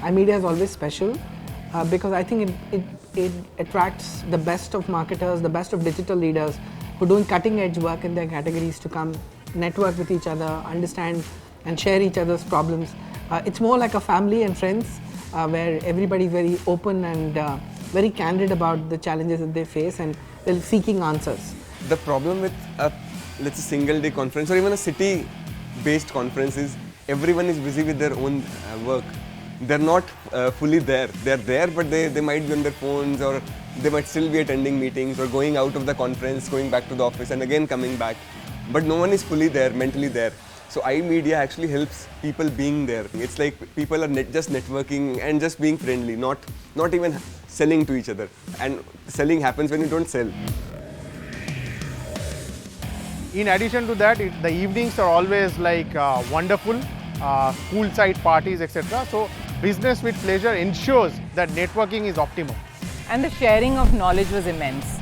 iMedia is always special because I think it attracts the best of marketers, the best of digital leaders who are doing cutting edge work in their categories to come network with each other, understand and share each other's problems. It's more like a family and friends where everybody is very open and very candid about the challenges that they face and they're seeking answers. The problem with let's say single day conference or even a city based conference is everyone is busy with their own work. They're not fully there. They're there, but they might be on their phones, or they might still be attending meetings or going out of the conference, going back to the office and again coming back. But no one is fully there, mentally there. So iMedia actually helps people being there. It's like people are just networking and just being friendly, not even selling to each other. And selling happens when you don't sell. In addition to that, the evenings are always like wonderful, poolside parties, etc. So business with pleasure ensures that networking is optimum. And the sharing of knowledge was immense.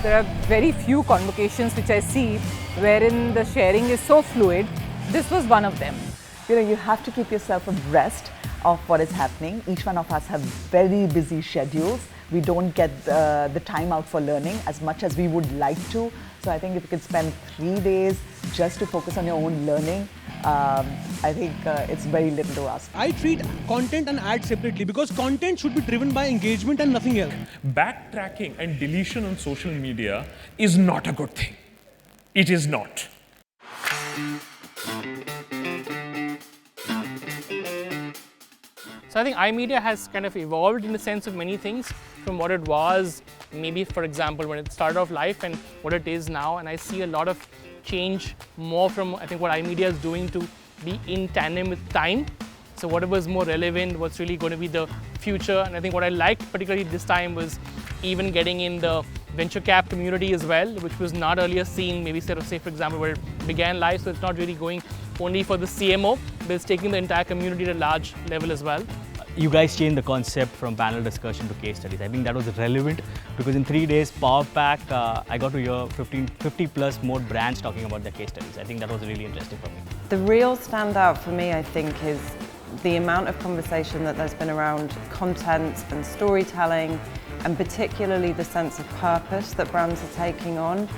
There are very few convocations which I see wherein the sharing is so fluid. This was one of them. You know, you have to keep yourself abreast of what is happening. Each one of us have very busy schedules. We don't get the time out for learning as much as we would like to. So I think if you could spend 3 days just to focus on your own learning, I think it's very little to ask. I treat content and ads separately because content should be driven by engagement and nothing else. Backtracking and deletion on social media is not a good thing. It is not. So I think iMedia has kind of evolved in the sense of many things from what it was, maybe for example, when it started off life and what it is now. And I see a lot of change more from, I think, what iMedia is doing to be in tandem with time. So whatever is more relevant, what's really going to be the future. And I think what I liked particularly this time was even getting in the venture cap community as well, which was not earlier seen, maybe say for example, where it began life. So it's not really going only for the CMO, but it's taking the entire community to a large level as well. You guys changed the concept from panel discussion to case studies. I think that was relevant because in 3 days, Power Pack, I got to hear 50 plus more brands talking about their case studies. I think that was really interesting for me. The real standout for me, I think, is the amount of conversation that there's been around content and storytelling, and particularly the sense of purpose that brands are taking on.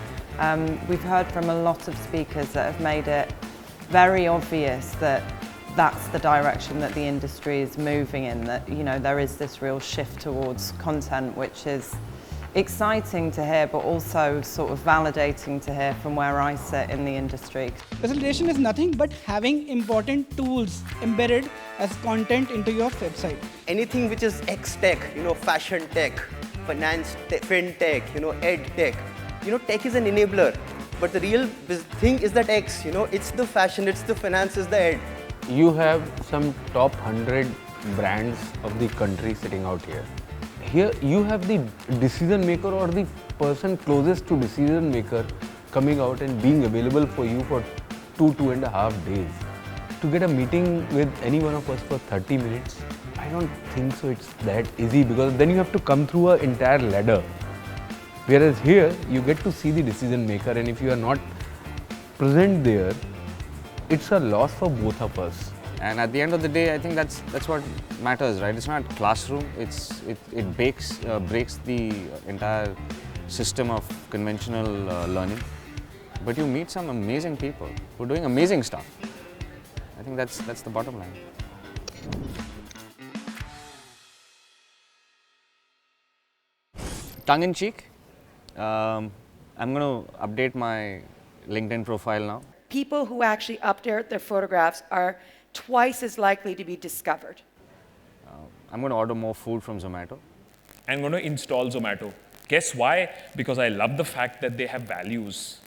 We've heard from a lot of speakers that have made it very obvious that that's the direction that the industry is moving in, that, you know, there is this real shift towards content, which is exciting to hear, but also sort of validating to hear from where I sit in the industry. Facilitation is nothing but having important tools embedded as content into your website. Anything which is X-tech, you know, fashion tech, finance, fintech, you know, ed tech. You know, tech is an enabler, but the real thing is that X, you know, it's the fashion, it's the finance, it's the ed. You have some top 100 brands of the country sitting out here. Here you have the decision maker or the person closest to decision maker coming out and being available for you for 2.5 days. To get a meeting with any one of us for 30 minutes, I don't think so it's that easy, because then you have to come through an entire ladder. Whereas here you get to see the decision maker, and if you are not present there, it's a loss for both of us. And at the end of the day, I think that's what matters, right? It's not classroom. It breaks the entire system of conventional learning. But you meet some amazing people who are doing amazing stuff. I think that's the bottom line. Tongue in cheek, I'm going to update my LinkedIn profile now. People who actually update their photographs are twice as likely to be discovered. I'm going to order more food from Zomato. I'm going to install Zomato. Guess why? Because I love the fact that they have values.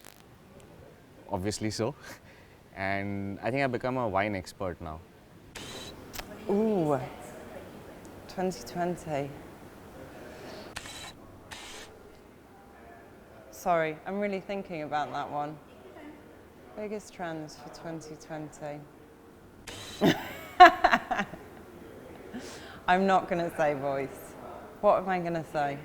Obviously so. And I think I've become a wine expert now. Ooh, 2020. Sorry, I'm really thinking about that one. Biggest trends for 2020. I'm not going to say voice. What am I going to say?